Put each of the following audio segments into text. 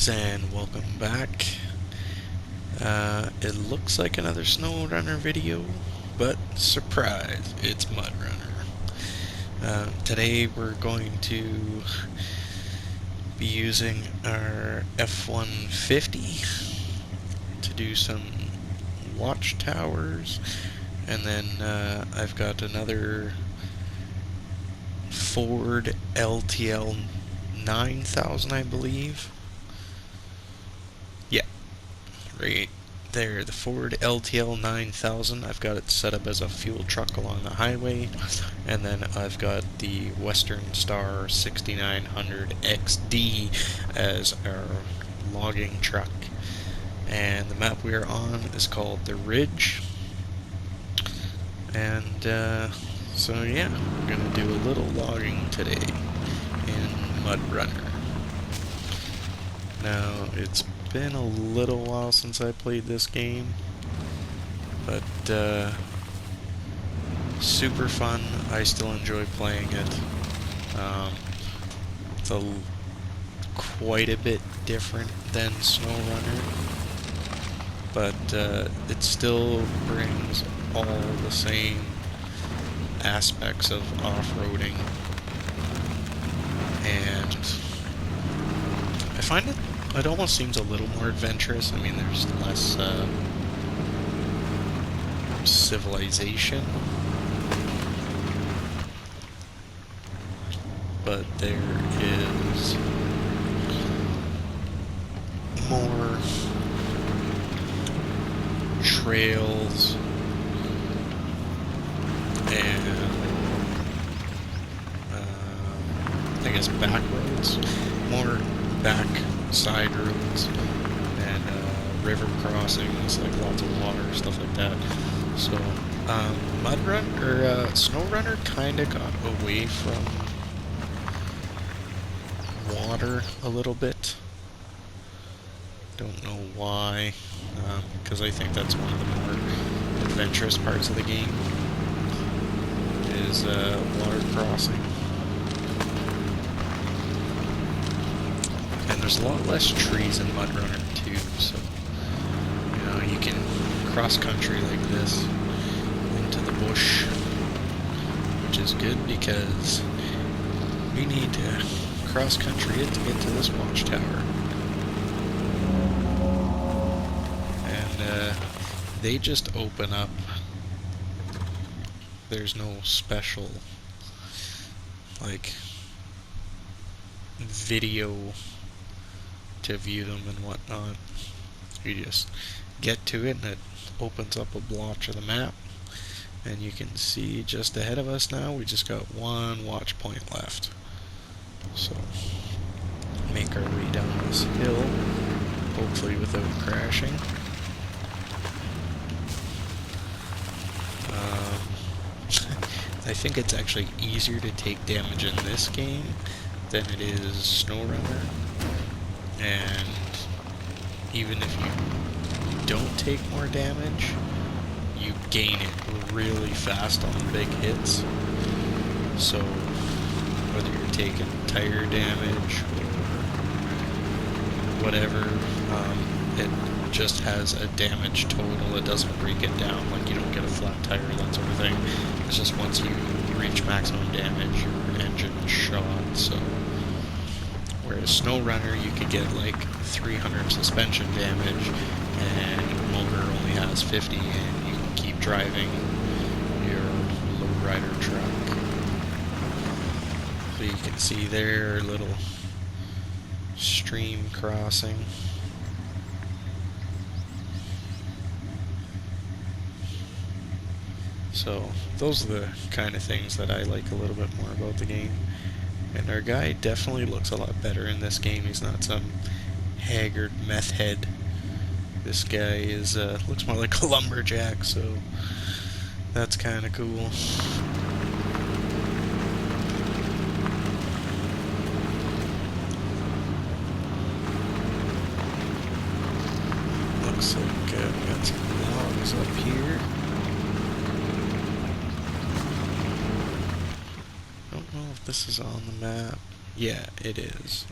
guys, and welcome back. It looks like another SnowRunner video, but surprise, it's MudRunner. Today we're going to be using our F-150 to do some watchtowers, and then I've got another Ford LTL 9000, I believe. Yeah, right there, the Ford LTL 9000. I've got it set up as a fuel truck along the highway, and then I've got the Western Star 6900 XD as our logging truck. And the map we are on is called the Ridge. And so yeah, we're gonna do a little logging today in MudRunner. Now, it's been a little while since I played this game, but super fun. I still enjoy playing it. It's quite a bit different than SnowRunner, but it still brings all the same aspects of off-roading, and I find it almost seems a little more adventurous. I mean, there's less civilization, but there is more trails and I guess back roads, more back side roads, and river crossings, like lots of water, stuff like that. So SnowRunner kind of got away from water a little bit. Don't know why, because I think that's one of the more adventurous parts of the game is water crossing. And there's a lot less trees in MudRunner too, so you know, you can cross country like this into the bush, which is good because we need to cross country it to get to this watchtower. And they just open up. There's no special like video to view them and whatnot. You just get to it and it opens up a blotch of the map, and you can see just ahead of us now we just got one watch point left. So make our way down this hill, hopefully without crashing. I think it's actually easier to take damage in this game than it is SnowRunner, and even if you don't take more damage, you gain it really fast on the big hits. So whether you're taking tire damage or whatever, it just has a damage total. It doesn't break it down, like you don't get a flat tire, that sort of thing. It's just once you reach maximum damage, your engine is shot. So whereas SnowRunner, you could get like 300 suspension damage and motor only has 50, and you can keep driving your lowrider truck. So you can see there a little stream crossing. So those are the kind of things that I like a little bit more about the game. And our guy definitely looks a lot better in this game. He's not some haggard meth head. This guy is looks more like a lumberjack, so that's kind of cool. Looks like we got some logs up here. Don't know if this is on the map. Yeah, it is.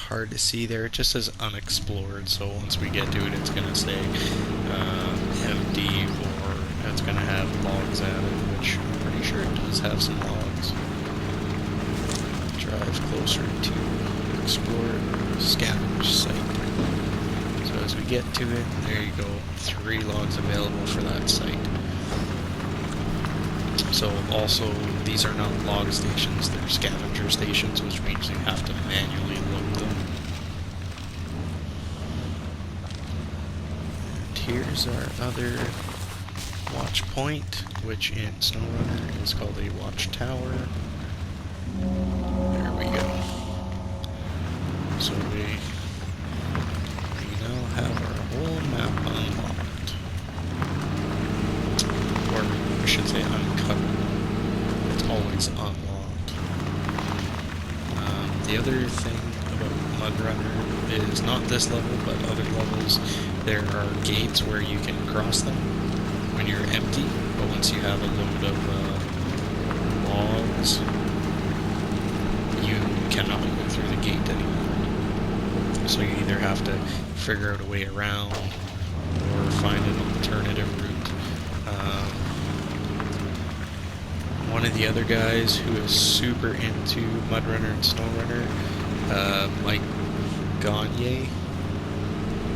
hard to see there. It just says unexplored, so once we get to it, it's going to say empty, or it's going to have logs added, which I'm pretty sure it does have some logs. Drive closer to explore scavenge site. So as we get to it, there you go, 3 logs available for that site. So also, these are not log stations, they're scavenger stations, which means you have to manually load them. And here's our other watch point, which in SnowRunner is called a watchtower. There we go. So we now have our whole map unlocked. Or I should say uncovered. It's always unlocked. The other thing about MudRunner is not this level, but other levels, there are gates where you can cross them when you're empty, but once you have a load of logs, you cannot go through the gate anymore. So you either have to figure out a way around or find an alternative route. One of the other guys who is super into MudRunner and SnowRunner, Mike Gagne,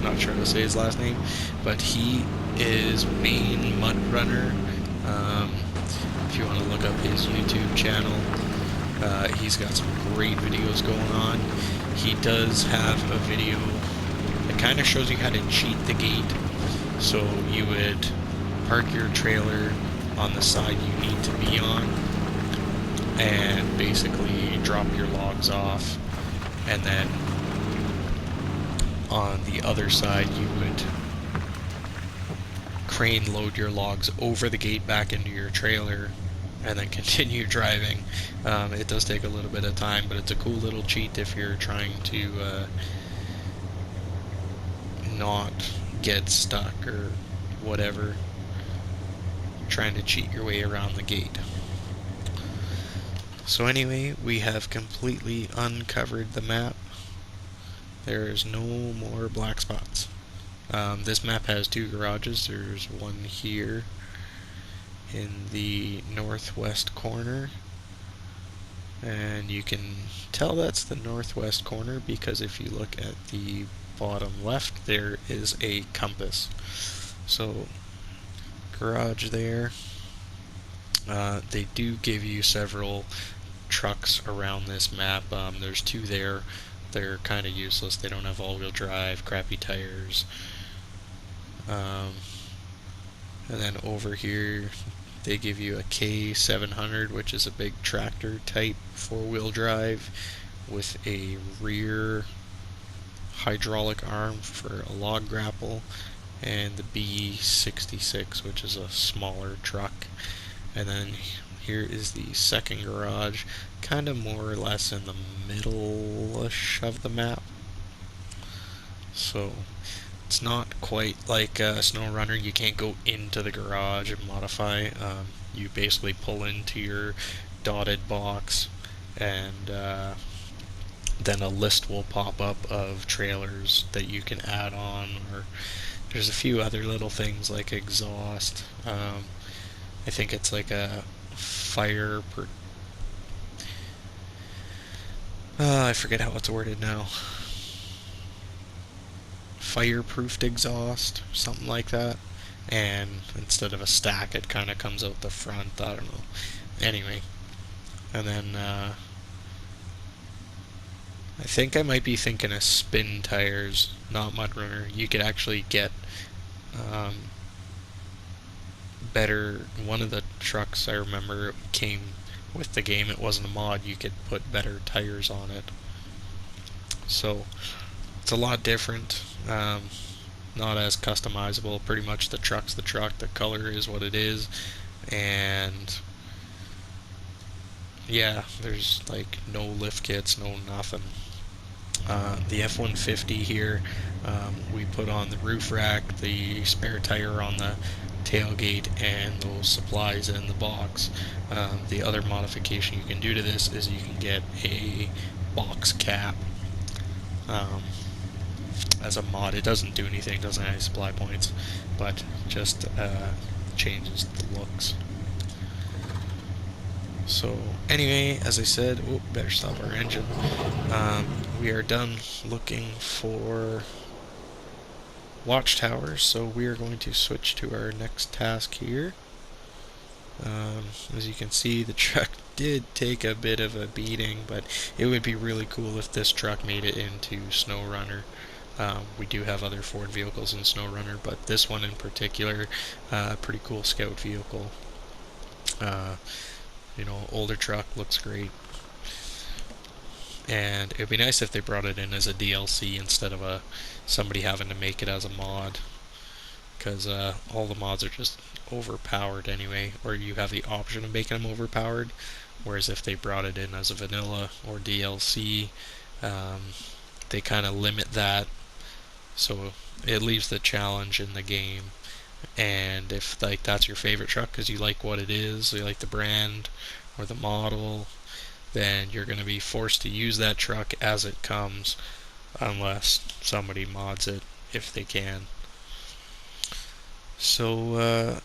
not sure how to say his last name, but he is main MudRunner. If you want to look up his YouTube channel, he's got some great videos going on. He does have a video that kind of shows you how to cheat the gate. So you would park your trailer on the side you need to be on and basically drop your logs off, and then on the other side you would crane load your logs over the gate back into your trailer and then continue driving. It does take a little bit of time, but it's a cool little cheat if you're trying to not get stuck or whatever, trying to cheat your way around the gate. So anyway, we have completely uncovered the map. There's no more black spots. This map has 2 garages. There's one here in the northwest corner, and you can tell that's the northwest corner because if you look at the bottom left, there is a compass. So garage there. They do give you several trucks around this map. There's 2 there. They're kind of useless. They don't have all-wheel drive, crappy tires. And then over here they give you a K700, which is a big tractor type 4-wheel drive with a rear hydraulic arm for a log grapple, and the B66, which is a smaller truck. And then here is the second garage, kind of more or less in the middle-ish of the map. So it's not quite like SnowRunner. You can't go into the garage and modify. You basically pull into your dotted box, and then a list will pop up of trailers that you can add on, or there's a few other little things like exhaust. I think it's like a I forget how it's worded now. Fireproofed exhaust, something like that. And instead of a stack, it kind of comes out the front. I don't know. Anyway, and then I think I might be thinking of spin tires, not MudRunner. You could actually get better. One of the trucks I remember came with the game. It wasn't a mod. You could put better tires on it. So it's a lot different. Not as customizable. Pretty much the truck's the truck. The color is what it is. And yeah, there's like no lift kits, no nothing. The F-150 here, we put on the roof rack, the spare tire on the tailgate, and those supplies in the box. The other modification you can do to this is you can get a box cap. as a mod. It doesn't do anything, doesn't have any supply points, but just changes the looks. So anyway, as I said, better stop our engine. We are done looking for watchtowers, so we are going to switch to our next task here. As you can see, the truck did take a bit of a beating, but it would be really cool if this truck made it into SnowRunner. We do have other Ford vehicles in SnowRunner, but this one in particular, pretty cool scout vehicle. Older truck, looks great. And it'd be nice if they brought it in as a DLC instead of somebody having to make it as a mod, because all the mods are just overpowered anyway, or you have the option of making them overpowered, whereas if they brought it in as a vanilla or DLC, they kind of limit that, so it leaves the challenge in the game. And if that's your favorite truck because you like what it is, you like the brand or the model, then you're going to be forced to use that truck as it comes, unless somebody mods it if they can. So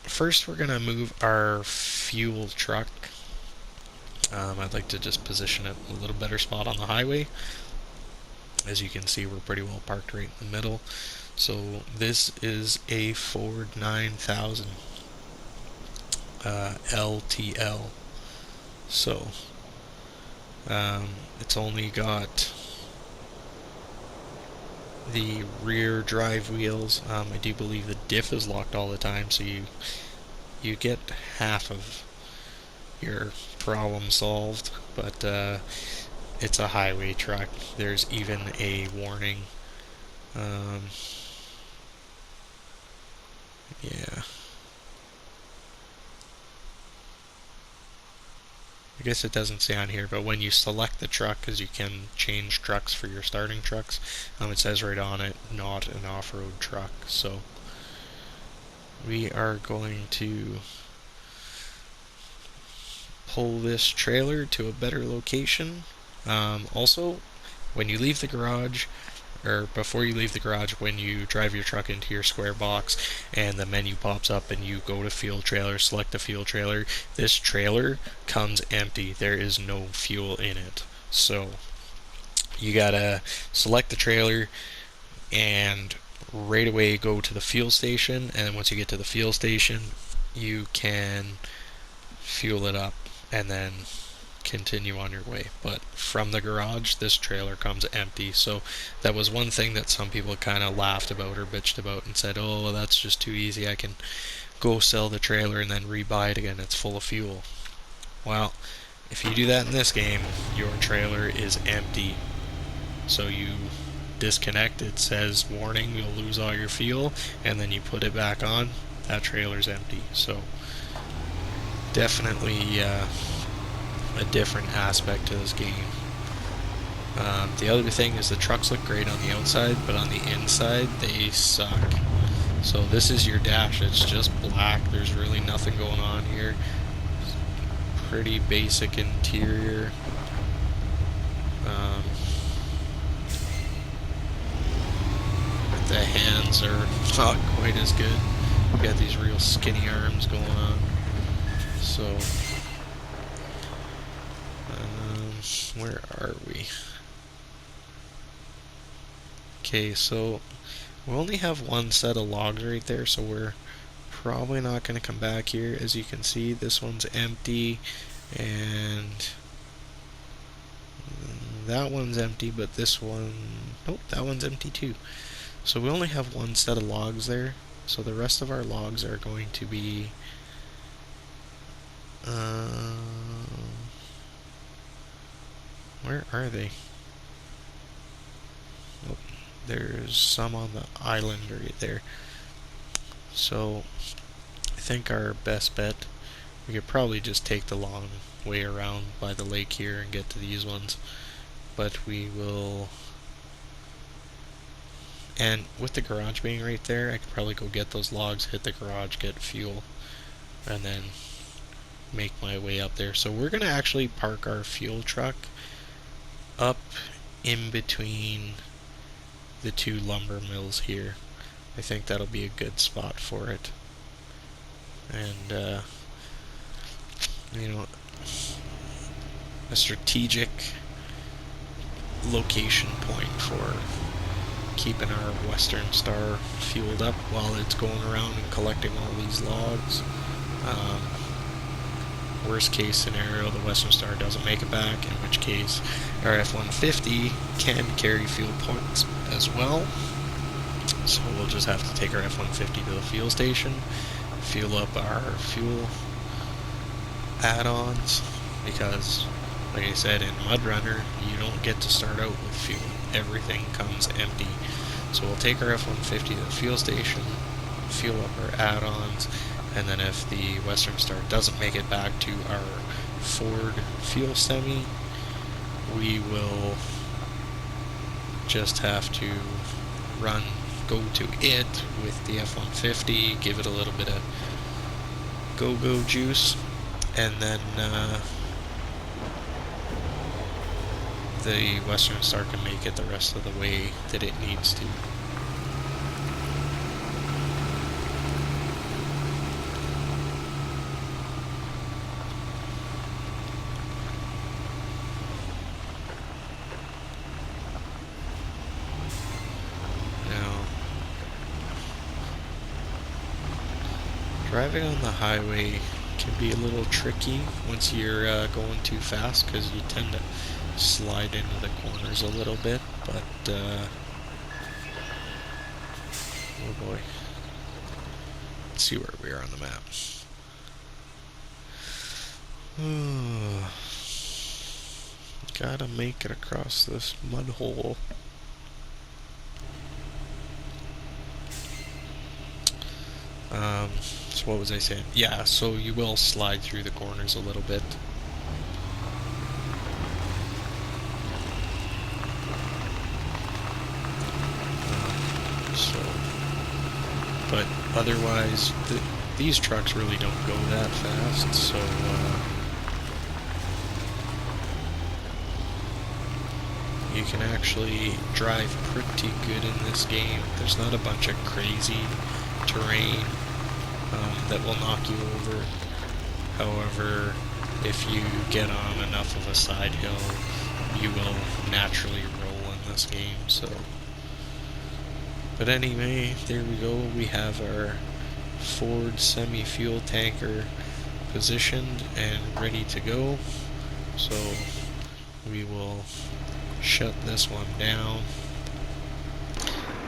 first we're going to move our fuel truck. I'd like to just position it a little better spot on the highway. As you can see, we're pretty well parked right in the middle. So this is a Ford 9000 LTL. So it's only got the rear drive wheels. I do believe the diff is locked all the time, so you get half of your problem solved. But it's a highway truck. There's even a warning. Yeah. I guess it doesn't say on here, but when you select the truck, because you can change trucks for your starting trucks, it says right on it, not an off-road truck. So we are going to pull this trailer to a better location. Also, when you leave the garage, or before you leave the garage, when you drive your truck into your square box and the menu pops up and you go to fuel trailer, select the fuel trailer, this trailer comes empty. There is no fuel in it. So you gotta select the trailer and right away go to the fuel station, and then once you get to the fuel station, you can fuel it up and then continue on your way. But from the garage, this trailer comes empty. So that was one thing that some people kind of laughed about or bitched about and said, oh, well, that's just too easy, I can go sell the trailer and then rebuy it again, it's full of fuel. Well, if you do that in this game, your trailer is empty. So you disconnect, it says warning, you'll lose all your fuel, and then you put it back on, that trailer's empty. So definitely a different aspect to this game. The other thing is the trucks look great on the outside, but on the inside they suck. So this is your dash, it's just black, there's really nothing going on here. Pretty basic interior. The hands are not quite as good. We've got these real skinny arms going on. So where are we? Okay, so we only have one set of logs right there, so we're probably not going to come back here. As you can see, this one's empty, and that one's empty, but this one, nope, that one's empty too. So we only have one set of logs there, so the rest of our logs are going to be where are they? Oh, there's some on the island right there. So I think our best bet, we could probably just take the long way around by the lake here and get to these ones, but we will. And with the garage being right there, I could probably go get those logs, hit the garage, get fuel, and then make my way up there. So we're going to actually park our fuel truck up in between the two lumber mills here. I think that'll be a good spot for it. And, you know, a strategic location point for keeping our Western Star fueled up while it's going around and collecting all these logs. Worst case scenario, the Western Star doesn't make it back, in which case our F-150 can carry fuel points as well. So we'll just have to take our F-150 to the fuel station, fuel up our fuel add-ons, because, like I said, in MudRunner, you don't get to start out with fuel. Everything comes empty. So we'll take our F-150 to the fuel station, fuel up our add-ons, and then if the Western Star doesn't make it back to our Ford fuel semi, we will just have to go to it with the F-150, give it a little bit of go-go juice, and then the Western Star can make it the rest of the way that it needs to. Driving on the highway can be a little tricky once you're going too fast, because you tend to slide into the corners a little bit, but oh boy. Let's see where we are on the map. Gotta make it across this mud hole. So what was I saying? Yeah, so you will slide through the corners a little bit. But otherwise, these trucks really don't go that fast, so you can actually drive pretty good in this game. There's not a bunch of crazy terrain that will knock you over. However, if you get on enough of a side hill, you will naturally roll in this game. So, but anyway, there we go. We have our Ford semi-fuel tanker positioned and ready to go. So we will shut this one down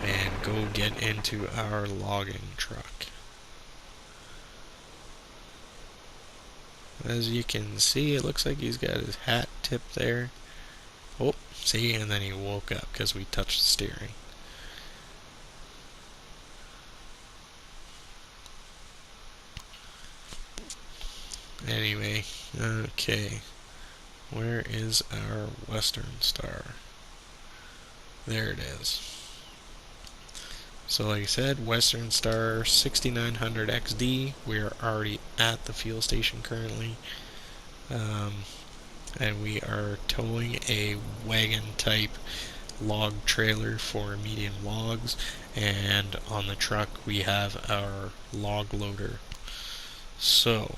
and go get into our logging truck. As you can see, it looks like he's got his hat tipped there. Oh, see, and then he woke up because we touched the steering. Anyway, okay. Where is our Western Star? There it is. So like I said, Western Star 6900 XD. We are already at the fuel station currently. And we are towing a wagon type log trailer for medium logs. And on the truck we have our log loader. So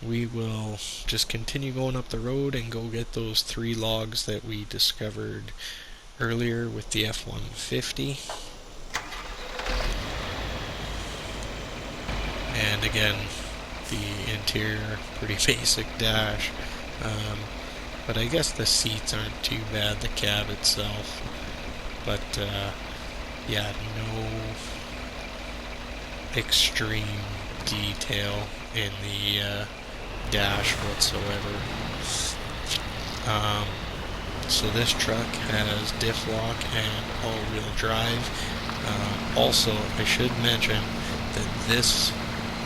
we will just continue going up the road and go get those 3 logs that we discovered earlier with the F-150. And again, the interior, pretty basic dash, but I guess the seats aren't too bad, the cab itself, but yeah, no extreme detail in the dash whatsoever. So this truck has diff lock and all-wheel drive. Also, I should mention that this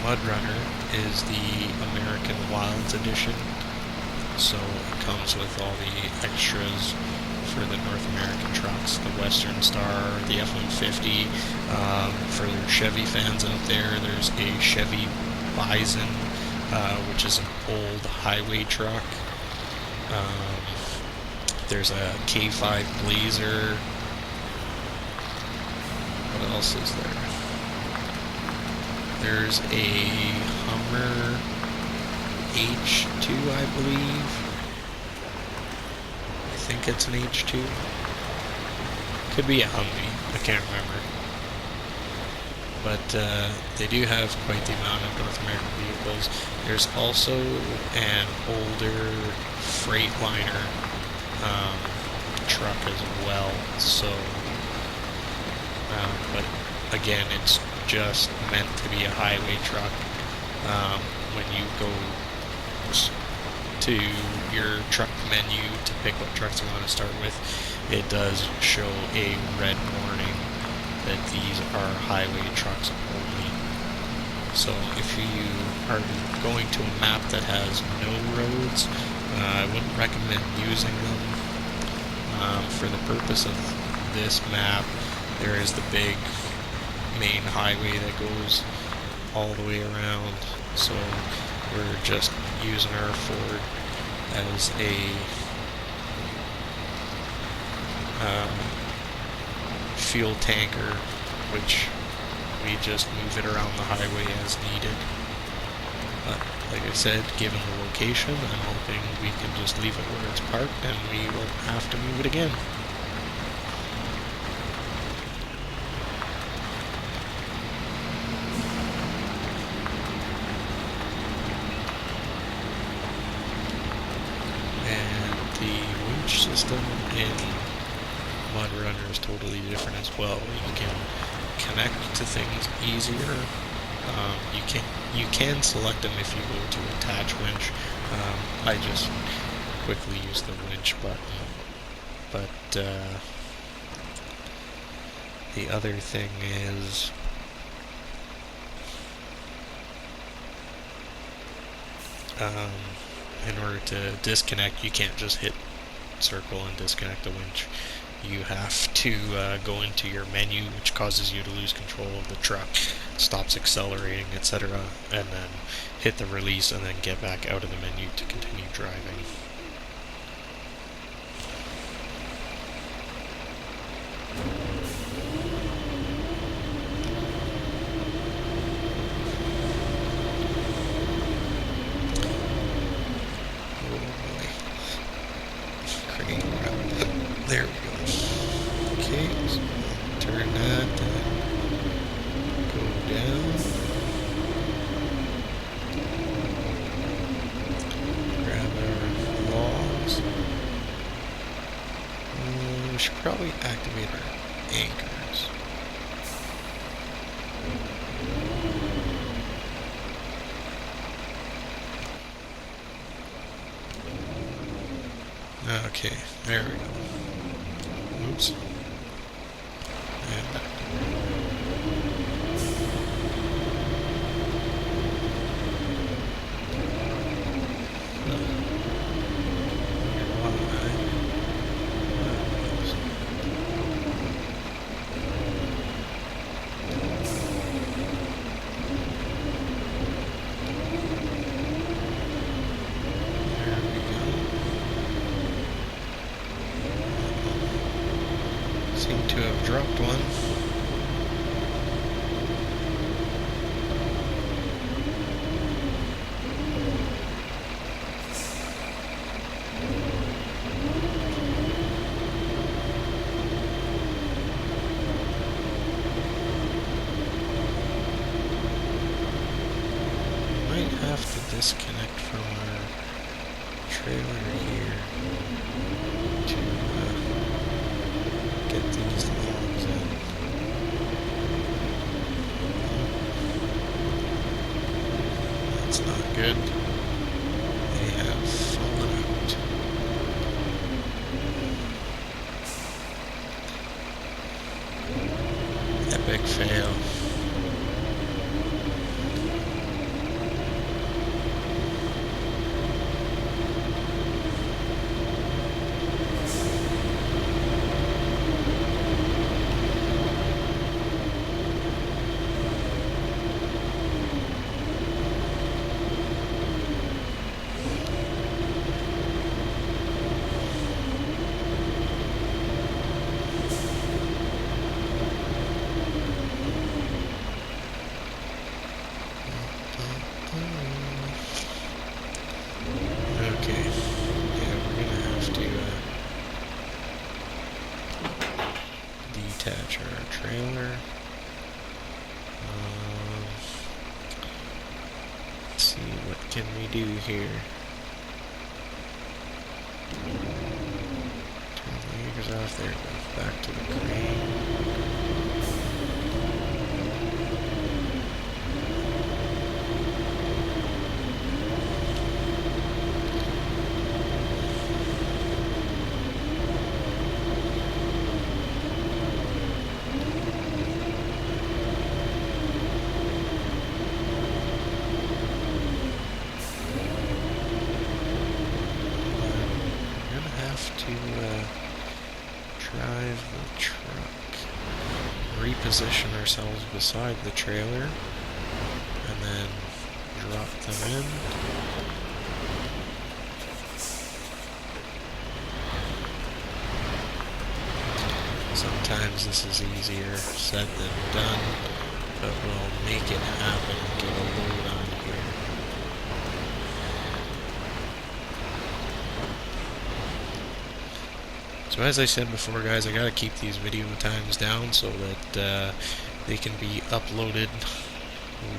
MudRunner is the American Wilds edition, so it comes with all the extras for the North American trucks, the Western Star, the F-150. For their Chevy fans out there, there's a Chevy Bison, which is an old highway truck. There's a K5 Blazer. What else is there? There's a Hummer H2, I believe. I think it's an H2. Could be a Humvee, I can't remember. But they do have quite the amount of North American vehicles. There's also an older Freightliner truck as well, so but again, it's just meant to be a highway truck. When you go to your truck menu to pick what trucks you want to start with, it does show a red warning that these are highway trucks only. So if you are going to a map that has no roads, I wouldn't recommend using them. For the purpose of this map, there is the big main highway that goes all the way around, so we're just using our Ford as a fuel tanker, which we just move it around the highway as needed. But like I said, given the location, I'm hoping we can just leave it where it's parked and we won't have to move it again. And the winch system in MudRunner is totally different as well. You can connect to things easier. You can select them if you go to attach winch. I just quickly use the winch button. But the other thing is in order to disconnect, you can't just hit circle and disconnect the winch. You have to go into your menu, which causes you to lose control of the truck, stops accelerating, etc., and then hit the release and then get back out of the menu to continue driving. There we go. Okay, so turn that, go down, grab our logs. We should probably activate our anchors. Okay, there we go. Oops. And back. Seem to have dropped one. Might have to disconnect from our trailer here to get these logs in. That's not good. They have fallen out. Epic fail. our trailer. Let's see, what can we do here? Turn the anchors off. There it goes. Back to the crane. Drive the truck, reposition ourselves beside the trailer, and then drop them in. Sometimes this is easier said than done, but we'll make it happen and get a load on here. So as I said before, guys, I gotta keep these video times down so that they can be uploaded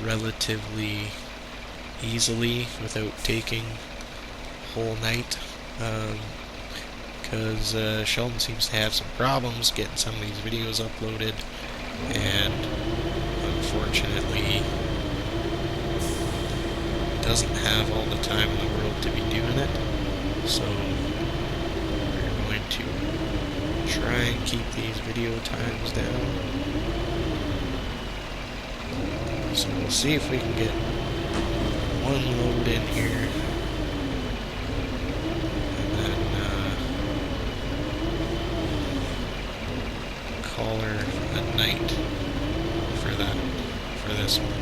relatively easily without taking a whole night. Because Sheldon seems to have some problems getting some of these videos uploaded, and unfortunately doesn't have all the time in the world to be doing it. So to try and keep these video times down. So we'll see if we can get one load in here, and then call her a night for this one.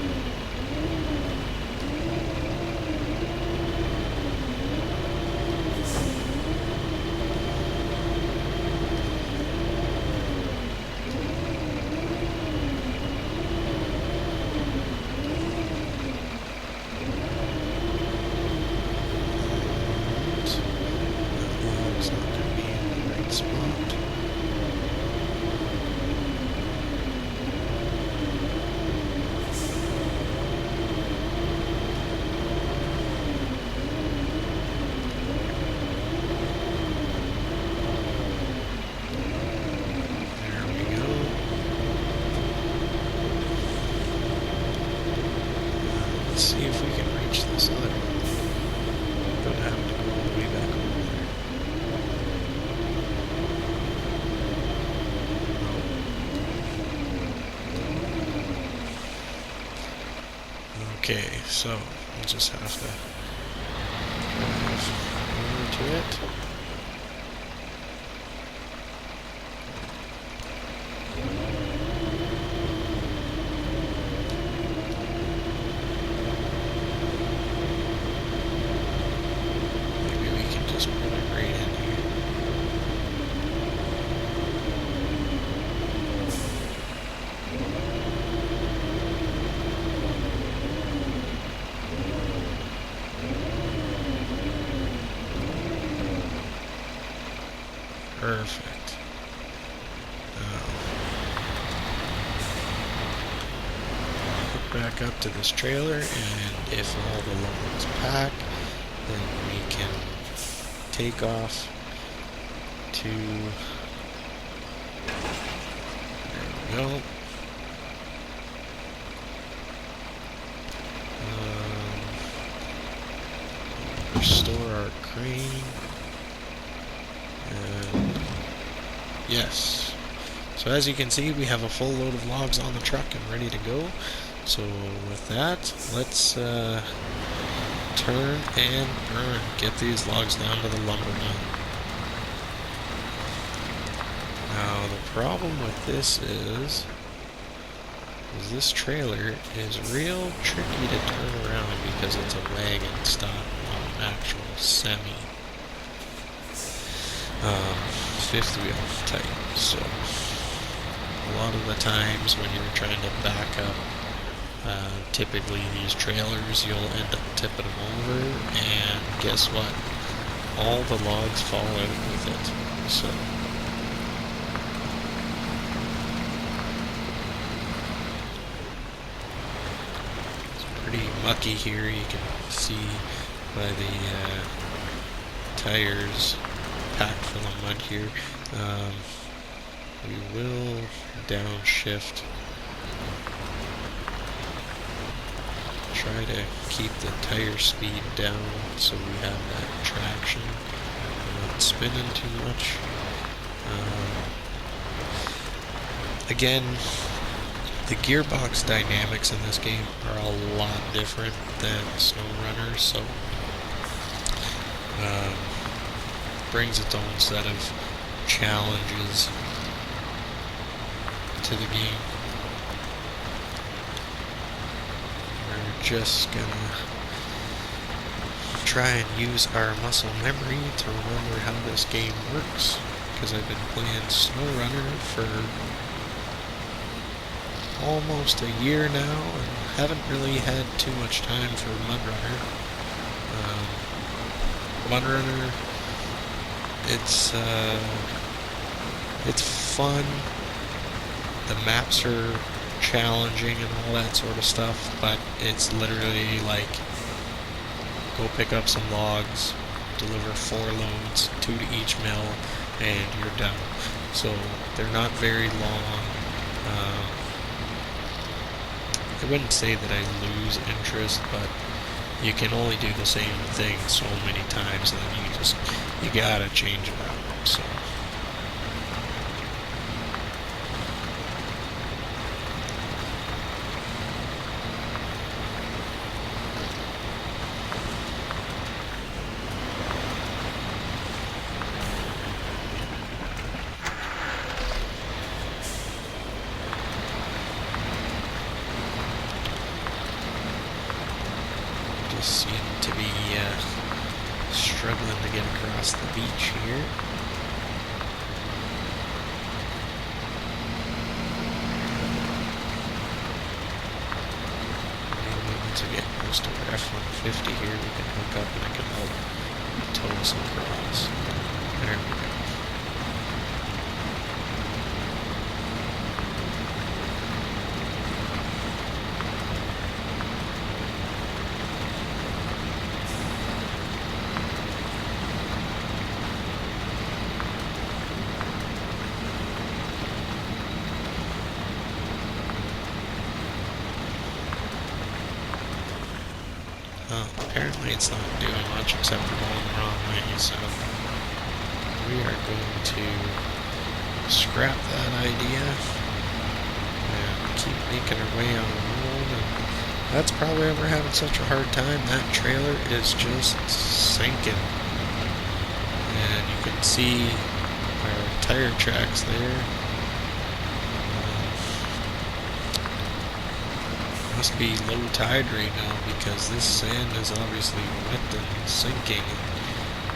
Let's see if we can reach this other one without having to go all the way back over there. Okay, so we'll just have to drive over to it. Perfect. Hook back up to this trailer, and if all the loads pack, then we can take off to, there we go. Restore our crane. And yes. So as you can see, we have a full load of logs on the truck and ready to go. So with that, let's turn and burn. Get these logs down to the lumber mill. Now the problem with this is this trailer is real tricky to turn around because it's a wagon stop, not an actual semi. Fifth wheel type. So a lot of the times when you're trying to back up, typically these trailers, you'll end up tipping them over, and guess what? All the logs fall out with it. So mucky here. You can see by the tires packed full of mud here. We will downshift. Try to keep the tire speed down so we have that traction. Not spinning too much. Again, the gearbox dynamics in this game are a lot different than SnowRunner, so brings its own set of challenges to the game. We're just gonna try and use our muscle memory to remember how this game works, because I've been playing SnowRunner for almost a year now and haven't really had too much time for MudRunner. MudRunner, it's fun. The maps are challenging and all that sort of stuff, but it's literally like go pick up some logs, deliver 4 loads, 2 to each mill, and you're done. So they're not very long. I wouldn't say that I lose interest, but you can only do the same thing so many times, and then you gotta change it up. So. Seem to be struggling to get across the beach here. Maybe once we get close to our F-150 here, we can hook up and I can help tow us across. There we go. Apparently it's not doing much except for going the wrong way, so we are going to scrap that idea and keep making our way on the road. And that's probably why we're having such a hard time. That trailer is just sinking. And you can see our tire tracks there. Must be low tide right now because this sand is obviously wet and sinking.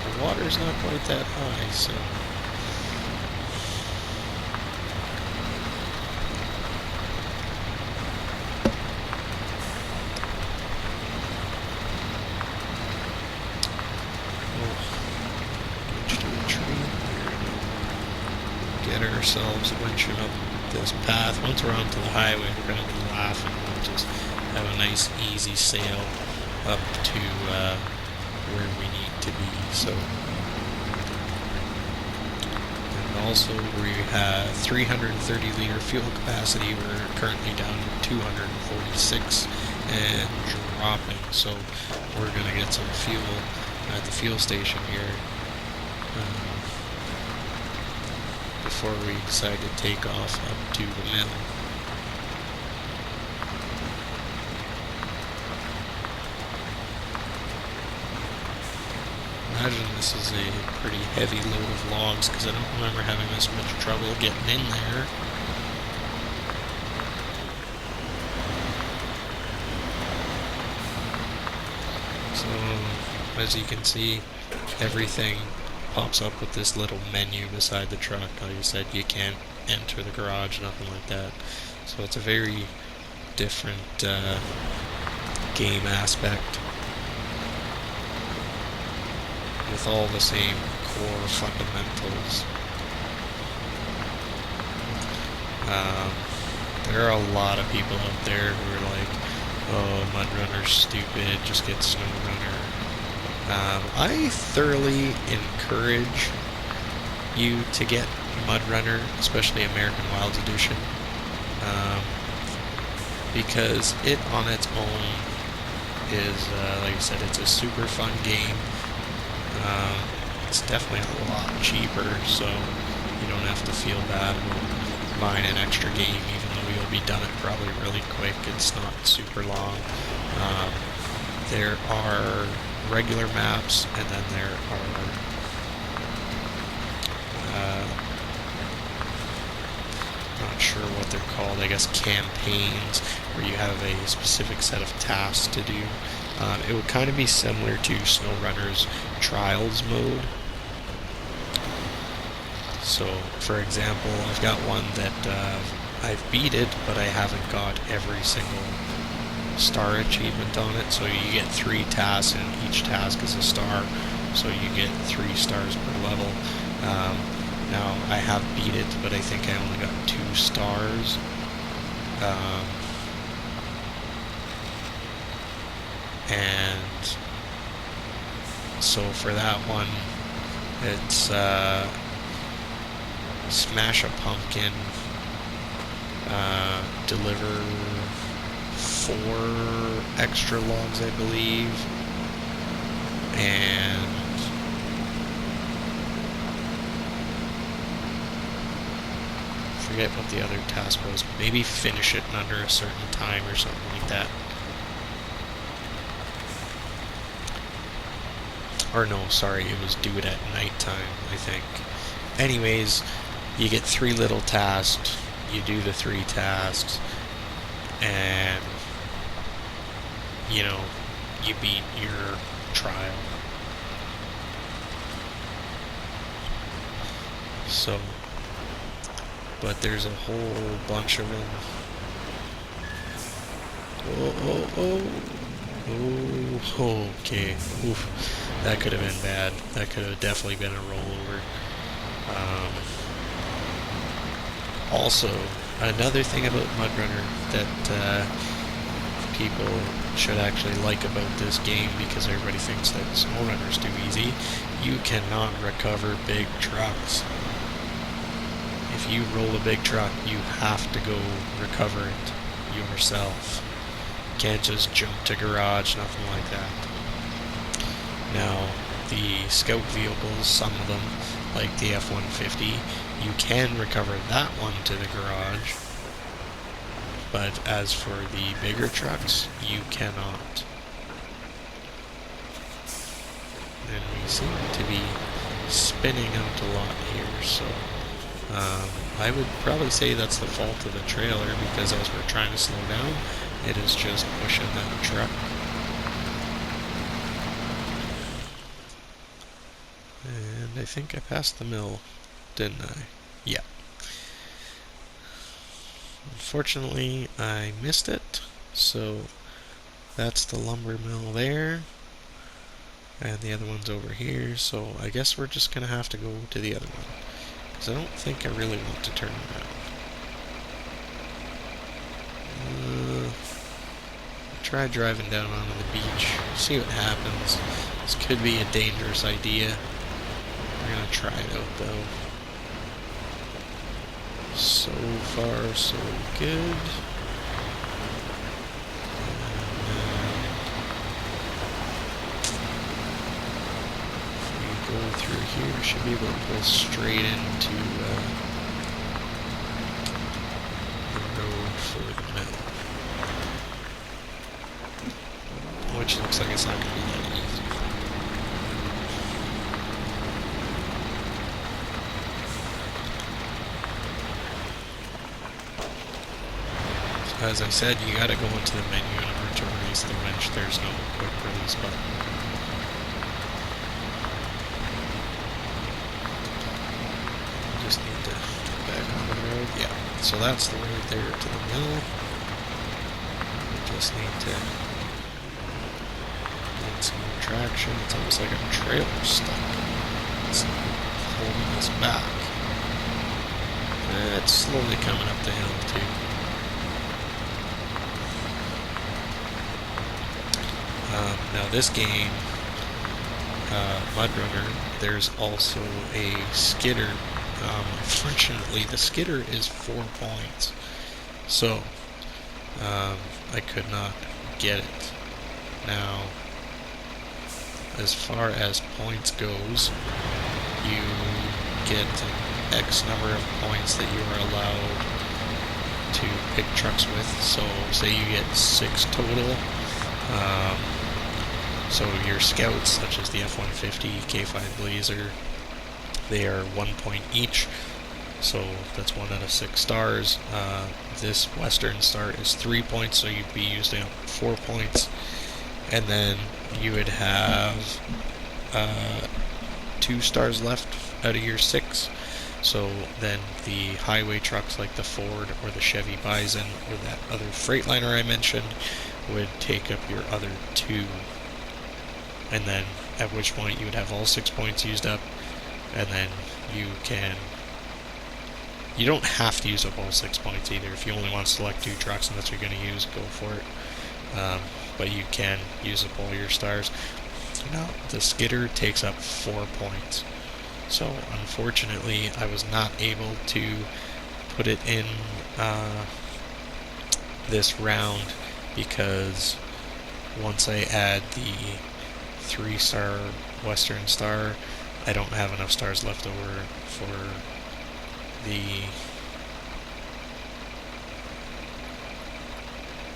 The water's not quite that high, so get to a tree here. Get ourselves winching up this path. Once we're onto the highway, we're going to be laughing. We'll just have a nice easy sail up to where we need to be. So, and also we have 330 liter fuel capacity. We're currently down to 246 and dropping. So we're going to get some fuel at the fuel station here before we decide to take off up to the mill. Imagine this is a pretty heavy load of logs because I don't remember having this much trouble getting in there. So, as you can see, everything pops up with this little menu beside the truck. Like I said, you can't enter the garage, nothing like that. So it's a very different game aspect with all the same core fundamentals. There are a lot of people out there who are like, Oh, MudRunner's stupid, just get SnowRunner. I thoroughly encourage you to get MudRunner, especially American Wilds Edition, because it on its own is, like I said, it's a super fun game. It's definitely a lot cheaper, so you don't have to feel bad about buying an extra game, even though you'll be done it probably really quick. It's not super long. There are regular maps, and then there are not sure what they're called, I guess campaigns, where you have a specific set of tasks to do. It would kind of be similar to SnowRunner's Trials mode. So, for example, I've got one that I've beat it, but I haven't got every single star achievement on it. So you get 3 tasks, and each task is a star, so you get 3 stars per level. Now, I have beat it, but I think I only got 2 stars. And so for that one, it's smash a pumpkin, deliver 4 extra logs, I believe, and forget what the other task was. Maybe finish it in under a certain time or something like that. Or no, sorry, it was do it at nighttime, I think. Anyways, you get 3 little tasks, you do the 3 tasks, and, you know, you beat your trial. So, but there's a whole bunch of them. Oh, okay. Oof. That could have been bad. That could have definitely been a rollover. Also, another thing about MudRunner that people should actually like about this game, because everybody thinks that SnowRunner's too easy, you cannot recover big trucks. If you roll a big truck, you have to go recover it yourself. You can't just jump to garage, nothing like that. Now, the scout vehicles, some of them, like the F-150, you can recover that one to the garage, but as for the bigger trucks, you cannot. And we seem to be spinning out a lot here, so I would probably say that's the fault of the trailer, because as we're trying to slow down, it is just pushing that truck. And I think I passed the mill, didn't I? Yeah. Unfortunately, I missed it, so that's the lumber mill there, and the other one's over here, so I guess we're just gonna have to go to the other one, because I don't think I really want to turn around. Try driving down onto the beach, see what happens. This could be a dangerous idea. We're gonna try it out though. So far, so good. If we go through here, we should be able to go straight into the road for the mill. Which looks like it's not going to be that easy. So as I said, you gotta go into the menu in order to release the winch. There's no quick release button. Just need to get back on the road. Yeah, so that's the road there to the mill. We just need to get some more traction. It's almost like a trailer stuck. It's holding us back. It's slowly coming up the hill too. Now this game, MudRunner, there's also a skidder. Unfortunately, the skidder is 4 points, so I could not get it. Now, as far as points goes, you get an X number of points that you are allowed to pick trucks with. So say you get 6 total. So your scouts, such as the F-150, K5 Blazer, they are 1 point each. So that's 1 out of 6 stars. This Western Star is 3 points, so you'd be using up 4 points. And then you would have 2 stars left out of your 6. So then the highway trucks like the Ford or the Chevy Bison or that other Freightliner I mentioned would take up your other 2. And then at which point you would have all 6 points used up, and then you don't have to use up all 6 points either. If you only want to select 2 trucks and that's what you're going to use, go for it. But you can use up all your stars. Now, the skidder takes up 4 points. So, unfortunately, I was not able to put it in this round because once I add the 3-star Western Star, I don't have enough stars left over for the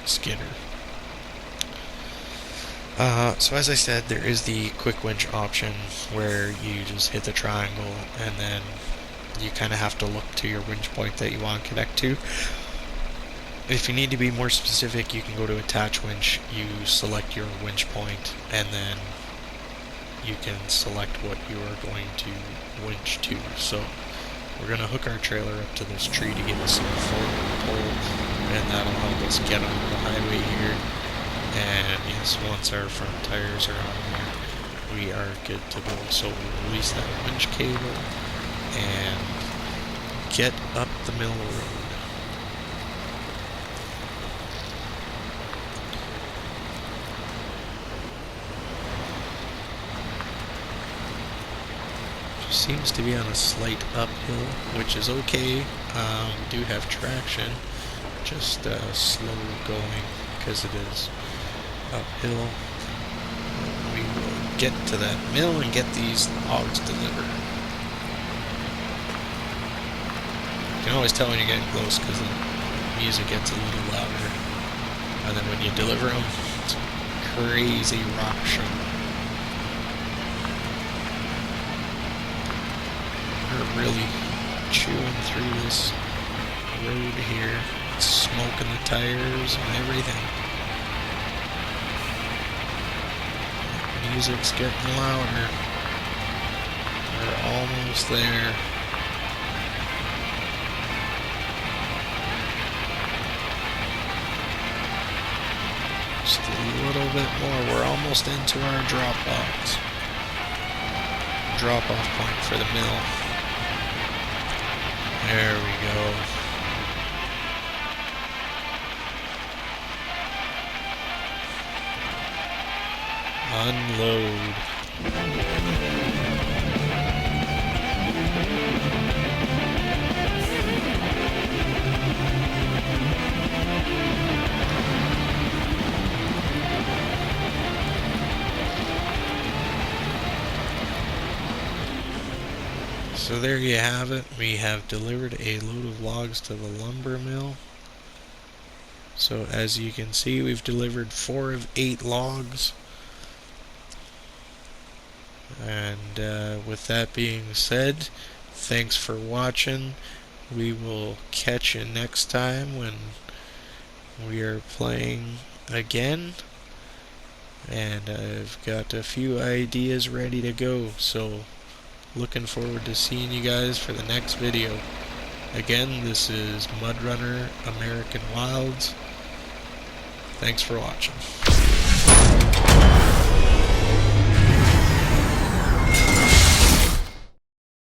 skidder. So as I said, there is the quick winch option where you just hit the triangle and then you kind of have to look to your winch point that you want to connect to. If you need to be more specific, you can go to attach winch, you select your winch point, and then you can select what you are going to winch to. So we're going to hook our trailer up to this tree to give us some forward pull, and that'll help us get on the highway here. And yes, once our front tires are on here, we are good to go. So we'll release that winch cable and get up the mill road. Seems to be on a slight uphill, which is okay. We do have traction, just slow going because it is uphill. We will get to that mill and get these logs delivered. You can always tell when you're getting close because the music gets a little louder. And then when you deliver them, it's a crazy rock show. We're really chewing through this road here. It's smoking the tires and everything. Music's getting louder. We're almost there. Just a little bit more. We're almost into our drop-off point for the mill. There we go. Unload. So there you have it. We have delivered a load of logs to the lumber mill. So as you can see, we've delivered 4 of 8 logs. And with that being said, thanks for watching. We will catch you next time when we are playing again. And I've got a few ideas ready to go, so looking forward to seeing you guys for the next video. Again, this is MudRunner American Wilds. Thanks for watching.